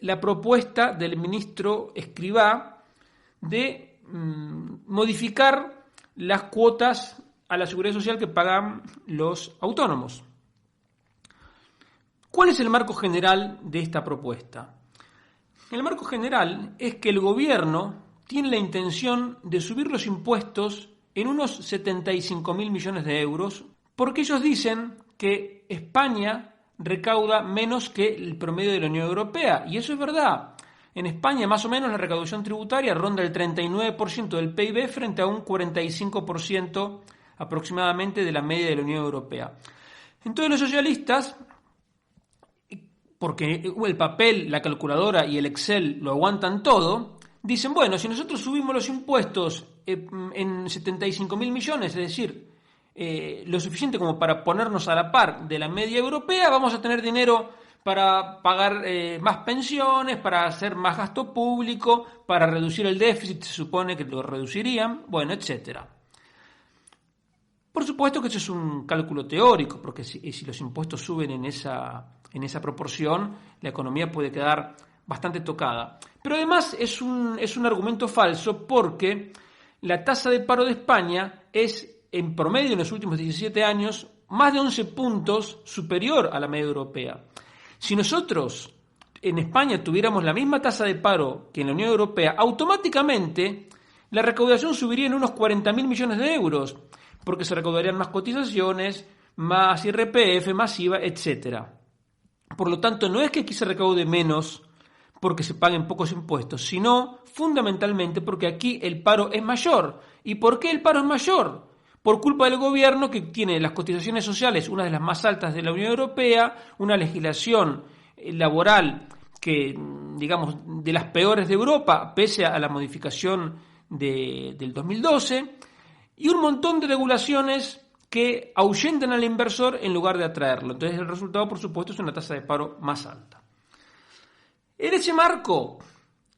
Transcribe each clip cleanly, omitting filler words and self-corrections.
la propuesta del ministro Escrivá de modificar las cuotas a la seguridad social que pagan los autónomos. ¿Cuál es el marco general de esta propuesta? El marco general es que el gobierno tiene la intención de subir los impuestos en unos 75.000 millones de euros, porque ellos dicen que España recauda menos que el promedio de la Unión Europea, y eso es verdad. En España, más o menos, la recaudación tributaria ronda el 39% del PIB frente a un 45% aproximadamente de la media de la Unión Europea. Entonces los socialistas, porque el papel, la calculadora y el Excel lo aguantan todo, dicen, bueno, si nosotros subimos los impuestos en 75.000 millones, es decir, lo suficiente como para ponernos a la par de la media europea, vamos a tener dinero para pagar más pensiones, para hacer más gasto público, para reducir el déficit, se supone que lo reducirían, bueno, etcétera. Por supuesto que eso es un cálculo teórico, porque si los impuestos suben en esa proporción, la economía puede quedar bastante tocada. Pero además es un argumento falso, porque la tasa de paro de España es, en promedio en los últimos 17 años, más de 11 puntos superior a la media europea. Si nosotros en España tuviéramos la misma tasa de paro que en la Unión Europea, automáticamente la recaudación subiría en unos 40.000 millones de euros, porque se recaudarían más cotizaciones, más IRPF, más IVA, etc. Por lo tanto, no es que aquí se recaude menos porque se paguen pocos impuestos, sino fundamentalmente porque aquí el paro es mayor. ¿Y por qué el paro es mayor? Por culpa del gobierno, que tiene las cotizaciones sociales, una de las más altas de la Unión Europea, una legislación laboral que, digamos, de las peores de Europa, pese a la modificación del 2012, y un montón de regulaciones que ahuyentan al inversor en lugar de atraerlo. Entonces el resultado, por supuesto, es una tasa de paro más alta. En ese marco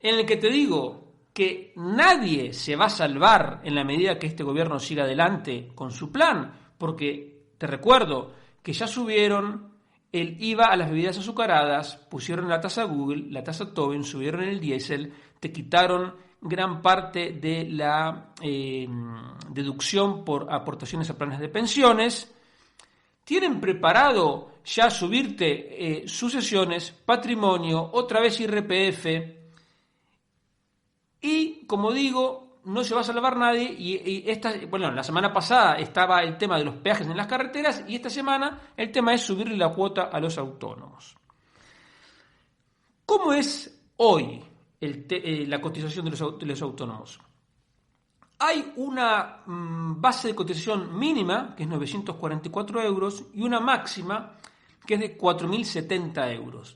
en el que te digo que nadie se va a salvar en la medida que este gobierno siga adelante con su plan, porque te recuerdo que ya subieron el IVA a las bebidas azucaradas, pusieron la tasa Google, la tasa Tobin, subieron el diésel, te quitaron gran parte de la deducción por aportaciones a planes de pensiones, tienen preparado ya subirte sucesiones, patrimonio, otra vez IRPF, y como digo, no se va a salvar nadie. Y la semana pasada estaba el tema de los peajes en las carreteras, y esta semana el tema es subirle la cuota a los autónomos. ¿Cómo es hoy la cotización de los autónomos? Hay una base de cotización mínima, que es 944 euros, y una máxima, que es de 4.070 euros.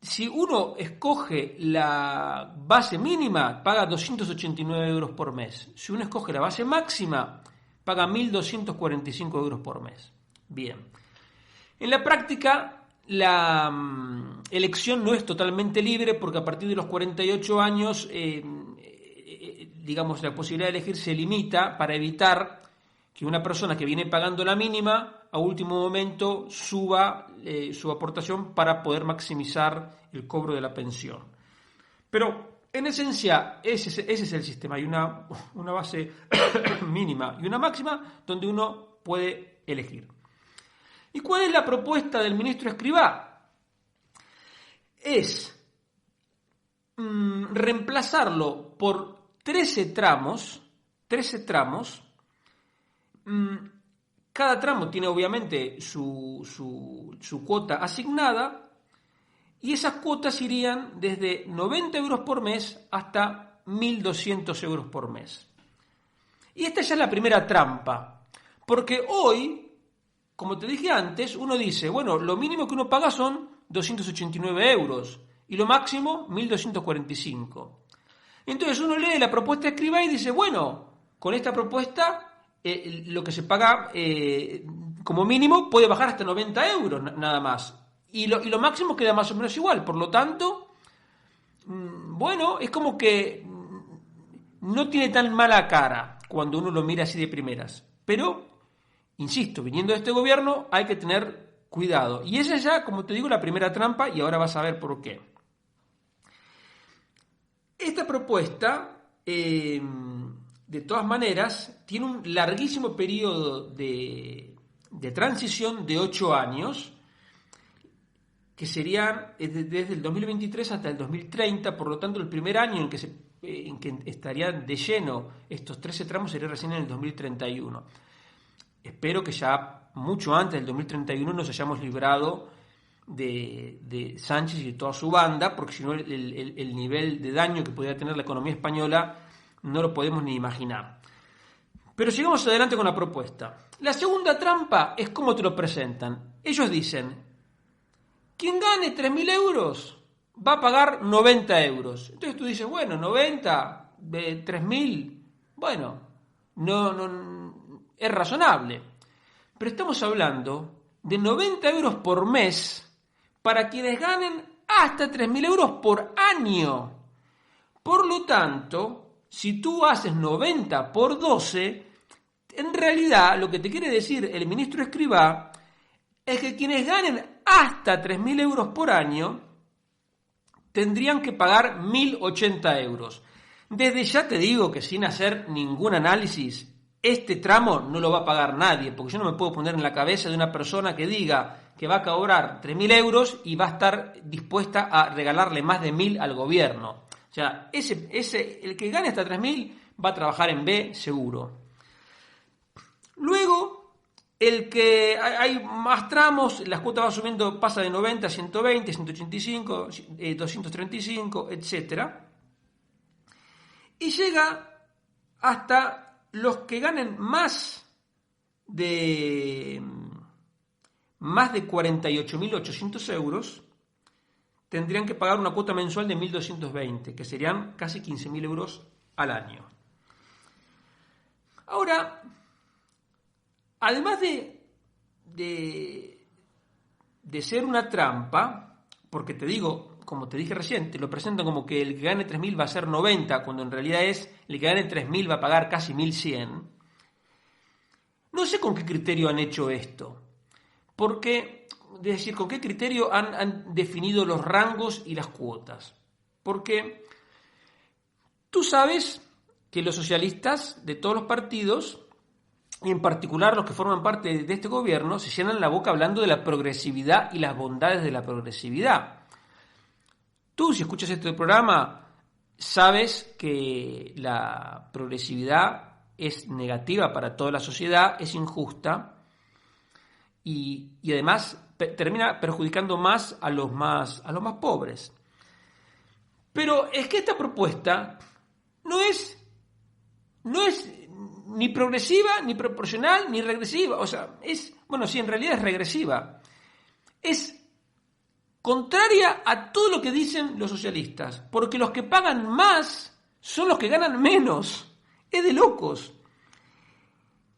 Si uno escoge la base mínima, paga 289 euros por mes. Si uno escoge la base máxima, paga 1.245 euros por mes. Bien. En la práctica, la elección no es totalmente libre, porque a partir de los 48 años, digamos, la posibilidad de elegir se limita para evitar que una persona que viene pagando la mínima a último momento suba su aportación para poder maximizar el cobro de la pensión. Pero en esencia ese es el sistema. Hay una base mínima y una máxima donde uno puede elegir. ¿Y cuál es la propuesta del ministro Escrivá? Es reemplazarlo por 13 tramos. Cada tramo tiene obviamente su cuota asignada, y esas cuotas irían desde 90 euros por mes hasta 1.200 euros por mes. Y esta ya es la primera trampa, porque hoy, como te dije antes, uno dice, bueno, lo mínimo que uno paga son 289 euros y lo máximo 1.245. Entonces uno lee la propuesta de Escrivá y dice, bueno, con esta propuesta lo que se paga como mínimo puede bajar hasta 90 euros nada más. Y lo máximo queda más o menos igual. Por lo tanto, bueno, es como que no tiene tan mala cara cuando uno lo mira así de primeras. Pero, insisto, viniendo de este gobierno hay que tener cuidado. Y esa es ya, como te digo, la primera trampa y ahora vas a ver por qué. Esta propuesta, de todas maneras, tiene un larguísimo periodo de transición de 8 años, que serían desde el 2023 hasta el 2030, por lo tanto el primer año en que estarían de lleno estos 13 tramos sería recién en el 2031. Espero que ya mucho antes del 2031 nos hayamos librado de Sánchez y de toda su banda, porque si no el nivel de daño que podría tener la economía española no lo podemos ni imaginar. Pero sigamos adelante con la propuesta. La segunda trampa es cómo te lo presentan. Ellos dicen: quien gane 3.000 euros va a pagar 90 euros. Entonces tú dices, bueno, 90, 3.000, bueno, no, es razonable. Pero estamos hablando de 90 euros por mes para quienes ganen hasta 3.000 euros por año. Por lo tanto, si tú haces 90 por 12, en realidad lo que te quiere decir el ministro Escrivá es que quienes ganen hasta 3.000 euros por año tendrían que pagar 1.080 euros. Desde ya te digo que sin hacer ningún análisis, este tramo no lo va a pagar nadie, porque yo no me puedo poner en la cabeza de una persona que diga que va a cobrar 3.000 euros y va a estar dispuesta a regalarle más de 1.000 al gobierno. O sea, el que gane hasta 3.000 va a trabajar en B seguro. Luego, el que hay más tramos, las cuotas va subiendo, pasa de 90 a 120, 185, 235, etc. Y llega hasta los que ganen más de 48.800 euros, tendrían que pagar una cuota mensual de 1.220, que serían casi 15.000 euros al año. Ahora, además de ser una trampa, porque te digo, como te dije recién, te lo presentan como que el que gane 3.000 va a ser 90, cuando en realidad es el que gane 3.000 va a pagar casi 1.100. No sé con qué criterio han hecho esto, porque, es decir, con qué criterio han definido los rangos y las cuotas. Porque tú sabes que los socialistas de todos los partidos, y en particular los que forman parte de este gobierno, se llenan la boca hablando de la progresividad y las bondades de la progresividad. Tú, si escuchas este programa, sabes que la progresividad es negativa para toda la sociedad, es injusta y además termina perjudicando más a los más pobres. Pero es que esta propuesta no es ni progresiva, ni proporcional, ni regresiva. O sea, sí, en realidad es regresiva. Es contraria a todo lo que dicen los socialistas, porque los que pagan más son los que ganan menos. Es de locos.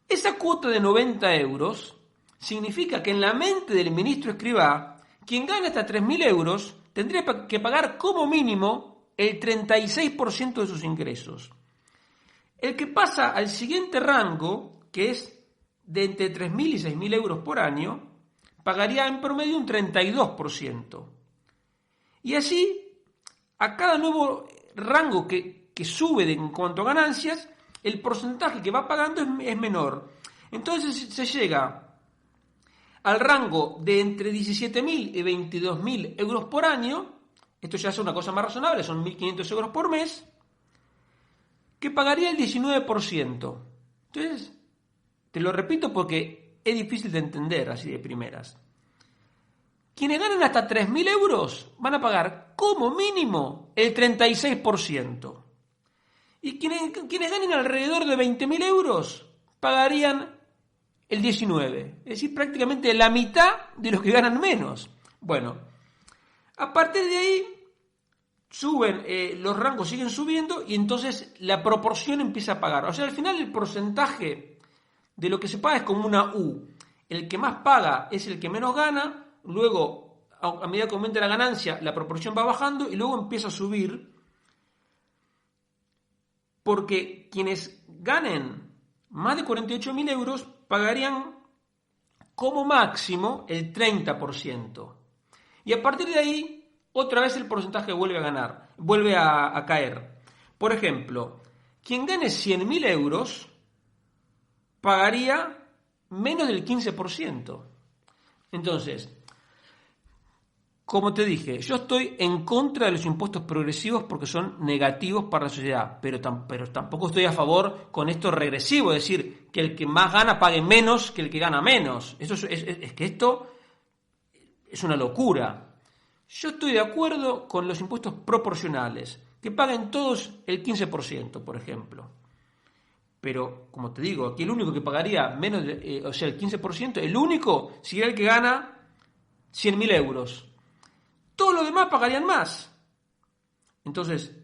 Esa cuota de 90 euros significa que en la mente del ministro Escrivá, quien gana hasta 3.000 euros tendría que pagar como mínimo el 36% de sus ingresos. El que pasa al siguiente rango, que es de entre 3.000 y 6.000 euros por año, pagaría en promedio un 32%. Y así, a cada nuevo rango que sube en cuanto a ganancias, el porcentaje que va pagando es menor. Entonces se llega al rango de entre 17.000 y 22.000 euros por año. Esto ya es una cosa más razonable, son 1.500 euros por mes, que pagaría el 19%. Entonces, te lo repito porque es difícil de entender así de primeras. Quienes ganen hasta 3.000 euros van a pagar como mínimo el 36%. Y quienes ganen alrededor de 20.000 euros pagarían el 19%. Es decir, prácticamente la mitad de los que ganan menos. Bueno, a partir de ahí suben, los rangos siguen subiendo y entonces la proporción empieza a pagar. O sea, al final el porcentaje de lo que se paga es como una U. El que más paga es el que menos gana. Luego, a medida que aumenta la ganancia, la proporción va bajando y luego empieza a subir, porque quienes ganen más de 48.000 euros pagarían como máximo el 30%. Y a partir de ahí, otra vez el porcentaje vuelve a ganar, vuelve a caer. Por ejemplo, quien gane 100.000 euros pagaría menos del 15%. Entonces, como te dije, yo estoy en contra de los impuestos progresivos porque son negativos para la sociedad, pero tampoco estoy a favor con esto regresivo, es decir, que el que más gana pague menos que el que gana menos. Eso es que esto es una locura. Yo estoy de acuerdo con los impuestos proporcionales, que paguen todos el 15%, por ejemplo. Pero, como te digo, aquí el único que pagaría menos, o sea, el 15%, el único sería el que gana 100.000 euros. Todos los demás pagarían más. Entonces,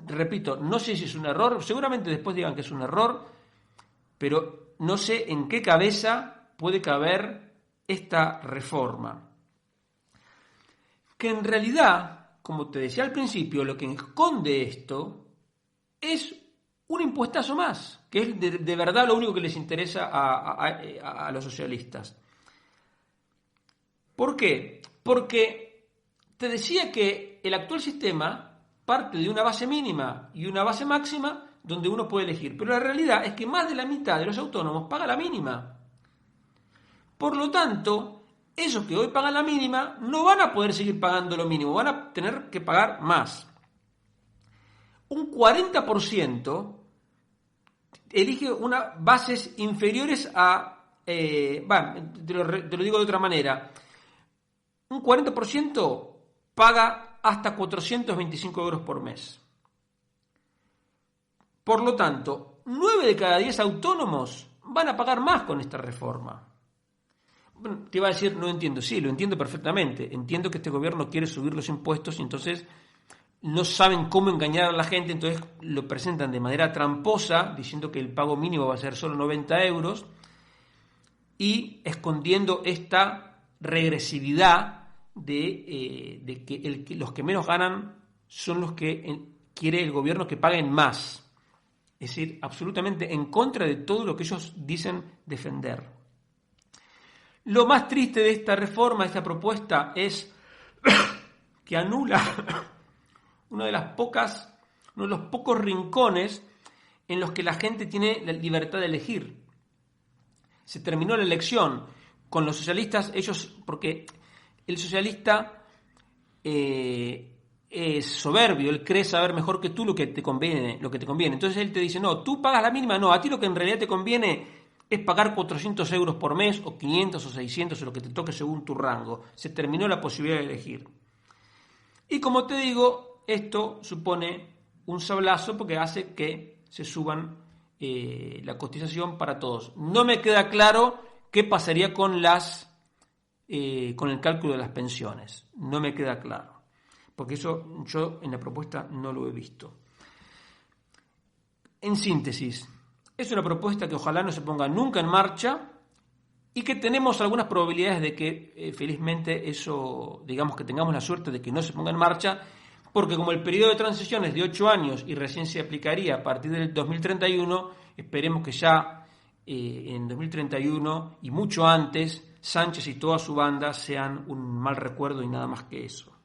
repito, no sé si es un error, seguramente después digan que es un error, pero no sé en qué cabeza puede caber esta reforma. Que en realidad, como te decía al principio, lo que esconde esto es un impuestazo más, que es de verdad lo único que les interesa a los socialistas. ¿Por qué? Porque te decía que el actual sistema parte de una base mínima y una base máxima donde uno puede elegir, pero la realidad es que más de la mitad de los autónomos paga la mínima. Por lo tanto, esos que hoy pagan la mínima no van a poder seguir pagando lo mínimo, van a tener que pagar más. Un 40% elige unas bases inferiores te lo digo de otra manera, un 40% paga hasta 425 euros por mes. Por lo tanto, 9 de cada 10 autónomos van a pagar más con esta reforma. Bueno, te iba a decir, no entiendo. Sí, lo entiendo perfectamente. Entiendo que este gobierno quiere subir los impuestos y entonces no saben cómo engañar a la gente, entonces lo presentan de manera tramposa, diciendo que el pago mínimo va a ser solo 90 euros y escondiendo esta regresividad de que los que menos ganan son los que quiere el gobierno que paguen más. Es decir, absolutamente en contra de todo lo que ellos dicen defender. Lo más triste de esta reforma, de esta propuesta, es que anula uno de los pocos rincones en los que la gente tiene la libertad de elegir. Se terminó la elección con los socialistas, porque el socialista es soberbio, él cree saber mejor que tú lo que te conviene. Entonces él te dice, no, tú pagas la mínima, no, a ti lo que en realidad te conviene es pagar 400 euros por mes, o 500 o 600, o lo que te toque según tu rango. Se terminó la posibilidad de elegir. Y como te digo, esto supone un sablazo porque hace que se suban la cotización para todos. No me queda claro qué pasaría con el cálculo de las pensiones. No me queda claro, porque eso yo en la propuesta no lo he visto. En síntesis, es una propuesta que ojalá no se ponga nunca en marcha y que tenemos algunas probabilidades de que felizmente eso, digamos que tengamos la suerte de que no se ponga en marcha, porque como el periodo de transición es de 8 años y recién se aplicaría a partir del 2031, esperemos que ya en 2031 y mucho antes Sánchez y toda su banda sean un mal recuerdo y nada más que eso.